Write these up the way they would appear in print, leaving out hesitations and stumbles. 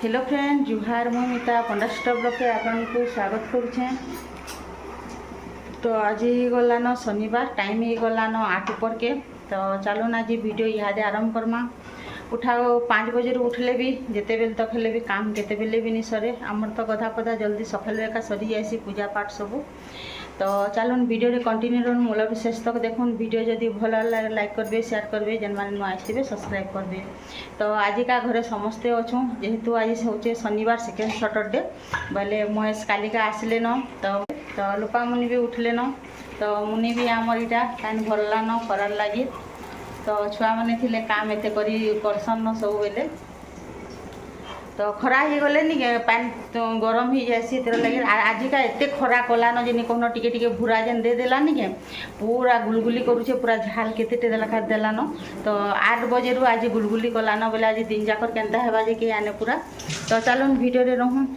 Hello friend जुहार मुमिता पंडा stop के आपको स्वागत करुचे। तो आज ही गलान शनिवार टाइम ही गलान 8 ऊपर के। तो चलो आज वीडियो इहादे आरंभ करमा। उठाओ 5 बजे उठले भी जिते बेल तक हेले भी काम केते बेले भी नहीं सरे। आमर तो गधा पधा जल्दी सकाल एका सरी जाए पूजा पाठ सबू। तो चलुन वीडियो रे कंटिन्यू रहन मूल भी शेष तक देखुन। वीडियो जदि भल लाइक करेंगे शेयर करेंगे जेन मैंने नुआ आसवे सब्सक्राइब करेंगे। तो आज का घरे समस्ते अच्छुँ जेहेतु आज हूँ शनिवार सेकेंड सैटरडे बोले महेश कालिका आसले न। तो लुपा मुनि भी उठले न। तो मुनि भी आमर इटा कान भरला न करार लगी। तो छुआ मैंने थे काम एत करसन न सब बेले। तो खरा ही गले नी पान तो गरम ही जाए तेरे लगे आजिका एत खरा कलान जे कहन टिके भूरा जेन दे देलानी के पूरा गुलगुली करुचे पूरा झाल केते देला देलान। तो 8 बजे रू आज गुलगुली कलान बोले आज दिन जाकर केनता हेबा जे के आने पूरा। तो चलुन वीडियो रे रहूँ।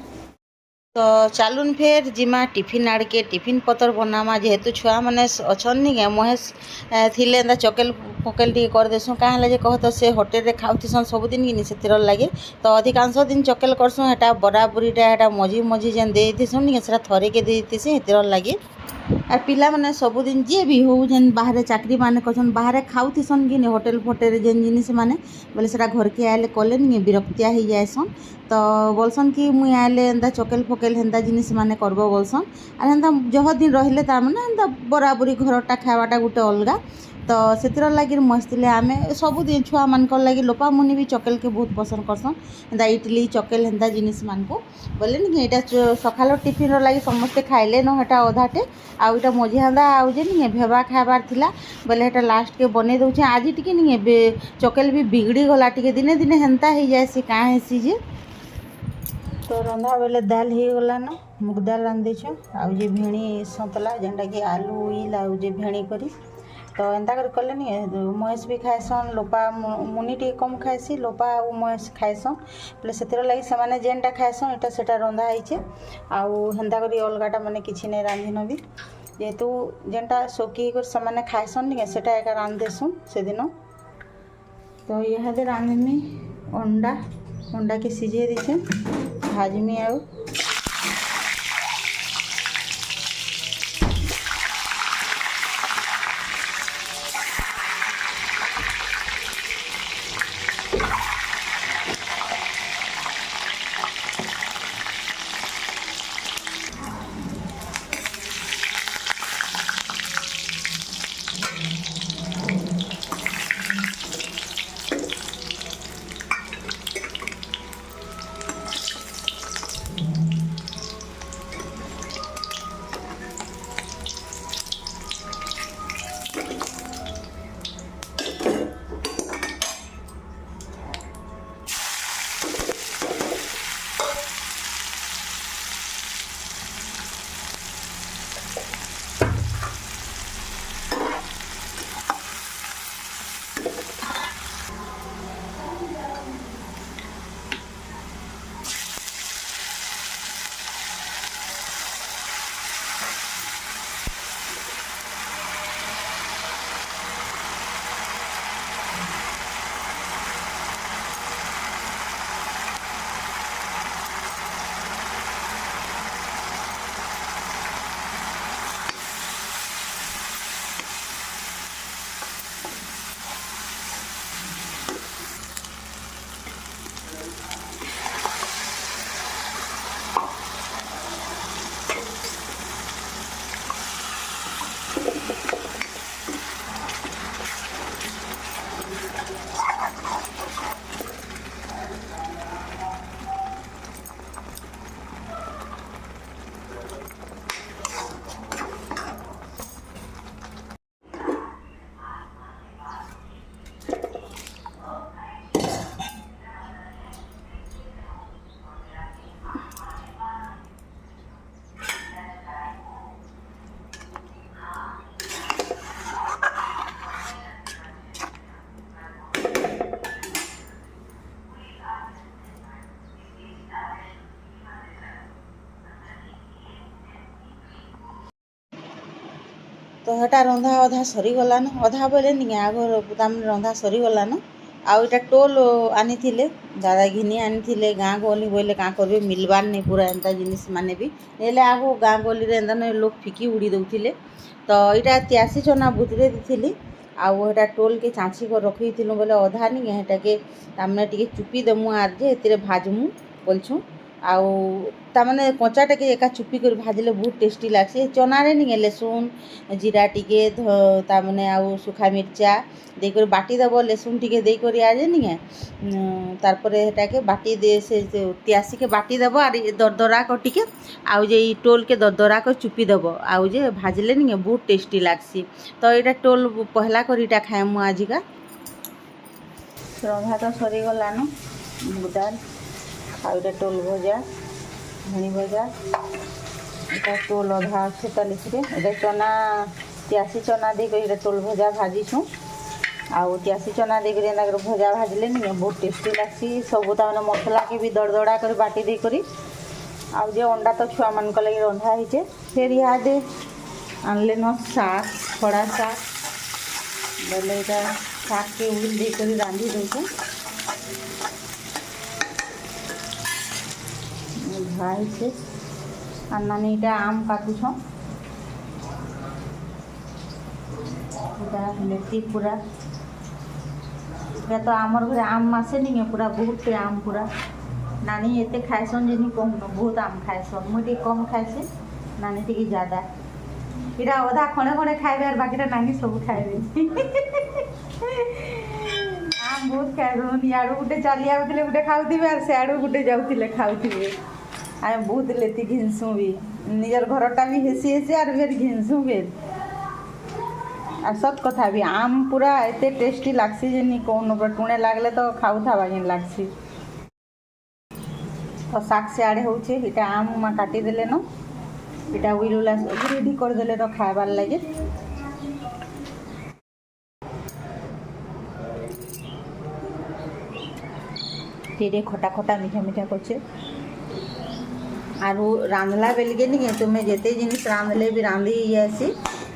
तो चलुन फेर जिमा टिफिन आड़ के टिफिन पतर बनामा जेहेतु छुआ मैंने अच्छन नी के महेश थिले चकेल पकेल टी कर देसुँ कहाँ जे कह तो से होटेल रे खाउथिसन सबुदिन कि से लगे। तो अधिकांश दिन चकेल करसुँ हेटा बराबरीटा हेटा मझी मझी जेन देथिसुँ नी सेटा थरे के देथिसी हेतिर लगे। और पिला माने सबुदिन जी भी हो जेन बाहर चाकरी माने करछन बाहर खाउथिसन कि होटेल फोटेल जेन जिनिस माने बोले सेटा घर के आले कले नी विरक्तिया हो जाएसन। तो बोलसन कि मुई आले एंता चकेल फकेल हेन्ता जिनिस माने करबो बोलसन। और हेन्ता जह दिन रहिले तार माने हेन्ता बराबरी घरटा खावाटा गुटे अलगा। तो से लगे मस्तिले आमे सबुदिन छुआ मान लगे लोपा मुनि भी चकेल के बहुत पसंद करसन हेन्ता इडली चकेल हेन्ता जिनिस मान को बोले नी यहाँ सकाल टिफिन लगे समस्ते खाइले न हेटा अधाटे आउ इटा मझी हांदा आउ जे नी भेबा खाबार थिला बोले हेटा लास्ट के बने दउछे। आज टिके नी चकेल भी बिगड़ी गला टिके दिने दिने हेन्ता ही जाए सी काँ हेसी जे। तो रंधा बेले दाल हो गला न मुग दाल रांधे आउ जे भेणी सतला जेनटा कि आलू इल आउ जे भेणी करी। तो एंता कर कले नी महेश भी खाएसन लोपा मुनि टी कम खाएसी लोपा आउ महेश खाएसन बोले से लगे से जेनटा खाएसन इटा सेटा रंधा होइछे आउ हेन्ता करी अलगाटा माने किछि नै रांधिन भी जेहेतु जेनटा सोकी कर से खाएसन नी सेटा एका रांध देसुँ से दिन। तो इहादे रांधमी अंडा के सिझे दीछे भाजमी आउ तो हेटा रंधा अधा सरीगलान अधा बोले नी आग दाम रंधा सरीगलान। आउ इटा टोल आनी थिले दादा घिनी आनी थिले गाँ गली बोले काँ करबे मिलबार नहीं पूरा एंता जिनिस माने भी नेले आगो गाँ गली रे एंता ने लोग फिकी उड़ी दउथिले तो इटा 83 चना बुतरे दिथिली आउ एटा टोल के चाँची को रखी थिलु बोले अधा नहीं हेटा के तामने टिके चुपी देमु आर जे एतिरे भाजमु बोलछु आउ तामने कच्चाटा के एका चुपी कर भाजले बहुत टेस्टी लागसी चना रे नहीं लहसुन जीरा टिके तामने आउ सुखा मिर्चा देकर बाटी दब लहसुन टिके देकर आजे नहीं तारपरे हेटा के बाटी दे से त्यासी के बाटी दब आर दरदरा को टिके आउ जे टोल के दरदरा को चुपी दब आउ जे भाजले नहीं बहुत टेस्टी लागसी तो यहाँ टोल पहला कर इटा खाएमु आजिका रंधा तो सरी गलान दाल आउ इटा टोल भजा धनी भजा इटा टोल अधा 46 रे इटा चना 83 चना देकर इटा टोल भजा भाजीछुँ आउ 83 चना देकर एंता भजा भाजले नहीं बहुत टेस्टी लागसी सब ताने मसला के भी दरदड़ा कर बाटी देकर आउ जे अंडा तो छुआ मान लगे रंधा होचे फिर इहादे आनले न शाग खड़ा शाग बोले यहाँ शाग के उल देकर रांधि दे भाई से अन्ना इटा आम काटुछ लेती पूरा तो आमर घरे आम मासे नहीं पूरा बहुत आम पूरा नानी एते खाएसन जे कम न बहुत आम खाएसन मुझे कम खाएसी नानी टी ज्यादा इटा अधा खड़े खड़े खाए और बाकीटा नानी सब खाए आम बहुत खाए इाड़ू गोटे चली आउे गोटे खाऊे और सियाड़ू गोटे जाऊे खाऊे आम बहुत लेती घिनसु भी निजर घरटा भी हेसी हेसी और फिर घिनसु भी आ सत कथा भी आम पूरा एते टेस्टी लागसी जे नी कौन टुणे लागले तो खाऊ था बागिन लागसी तो शाक से आड़े होचे इटा आम मा काटी देले न इटा उइलुला रेडी कर देले तो खाबार लगे तेरे खटा खटा मीठा मीठा करछे आरु रांधला बेलगे नहीं तुम्हें जिते जिनिस रांधले भी रांधि आसी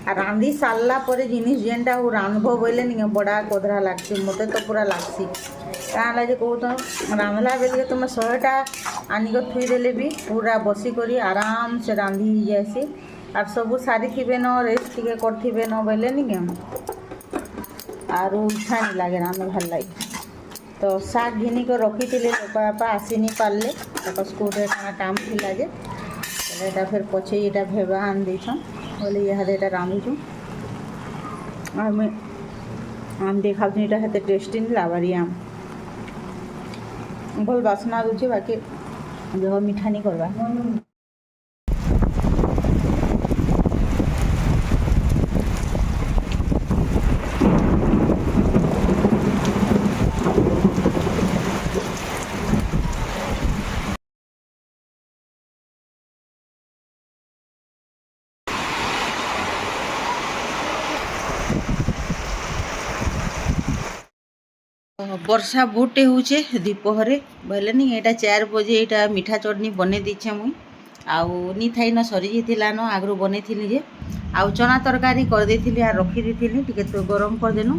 आ रांधि सारला परे जिनिस जेनटा वो रांधब बोले नहीं बड़ा कोधरा लागसी मत तो पूरा लागसी क्या जे कह तो रांधला बेलगे तुम्हें 100टा आनिक थुईदेले भी पूरा बसिक आराम से रांधि जासी और सब सारी थे न रेस्ट टे करे न बोले नहीं आरु इच्छा नहीं लगे रांध भल लगे तो शाग घिनी को रखी थी बापा आसी नहीं पारे स्कूल काम थिला जे एटा फिर पचे यहाँ भेबा आन देछन बोले यहाँ रांधुचु आम देखा यहाँ टेस्टी नहीं लाबारी आम भल बासना दूचे बाकी देह मीठा नहीं करवा वर्षा बहुटे होचे दीपहरे बोले नहीं यहाँ 4 बजे यहाँ मीठा चटनी बने दीछे मुई आउ नी थाई न सरी जाइला न आगु बने थी जे आउ चना तरकारी कर देथिली आ रखी देथिली टिके तो गरम कर देनु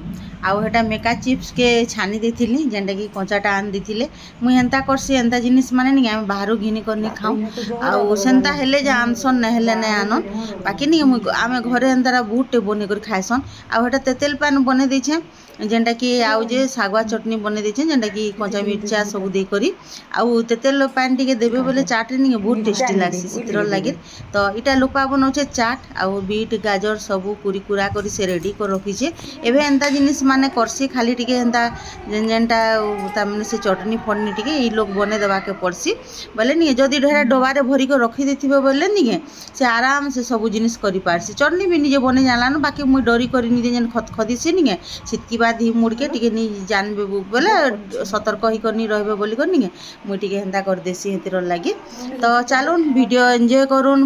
आउ हेटा मेका चिप्स के छानी देथिली जेंटा कि कंचाटा आन देथिले मुई हेंता करसी एंता जिनिस माने नहीं आम बाहर घिनी करनी खाऊ आउ सेंता हेले जे आनसन न हेले न आनन बाकी नहीं आम घरे एंतारा बहुटे बने कर खाएसन आउ हेटा तेतेल पान बने देछे जेनटा कि आउ जे सागुआ चटनी बने देछे जेनटा कि कंचा मिर्चा सब दे करी आउ तेतेल पान टिके देबे बोले चाट नहीं बहुत टेस्टी लागसी सितर लागे तो इटा लोपा बनाउछे चाट आउ बीट गाजर सब कुरी कुरा करी से रेडी कर रखीछे एबे एंता जिनिस माने करसी खाली टिके एंता जेनटा ता माने से चटनी फटनी टिके ई लोग बने देबा के पड़सी बोले नहीं जदी ढेरा डबारे भरी को रखी देथिबे बोले नहीं से आराम से सब जिनिस करी पारसी चटनी भी निजे बने जाला न बाकी मुई डरी करी निजे जन खदखदिसी नहीं सितकी बाद ही मुड़ के टिके नहीं जानबे बोले सतर्क ही करनी रहबे बोली करनी मुई टिके हेंता कर देसी हेतिर लागी तो चलून वीडियो एंजॉय करूँ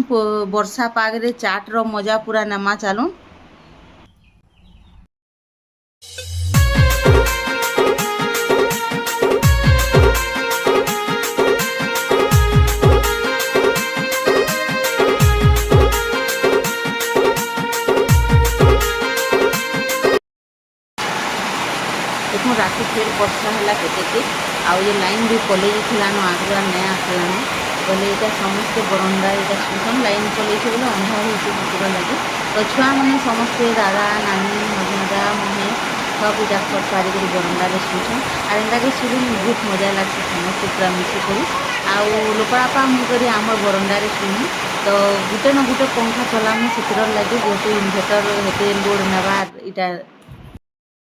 वर्षा पाग रे चाट रो मजा पूरा नमा चलूँ राति फिर ବର୍ଷା ହେଲା କେତେକେ ଆଉ ଯେ ଲାଇନ୍ ବି ପଲେଇ ଯାଇଥିଲାନ ଆଗରୁ ନାଇଁ ଆସିଲାନ ବୋଲେ ଏଇଟା ସମସ୍ତେ ବରଣ୍ଡା ଏଇଟା ଶୁଛନ୍ ଲାଇନ୍ ପଲେଇছে ବୋଲେ ଅନ୍ଧାର ହେଇছে ସେଥିର ଲାଗି ତ ଛୁଆମାନେ ସମସ୍ତେ ଦାଦା ନାନୀ ମଝିମା ମହେ सब इटा सब पारिक बरंडे शुछन और एंताके शुरू बहुत मजा लगे समस्त पूरा मिशिकी आउ लोकरापा मुझे आम बरंडे शुणु तो गुटे न गुटे पंखा चलामु से लगे जेहेतु इनभेटर हेते लोड नेबार इटा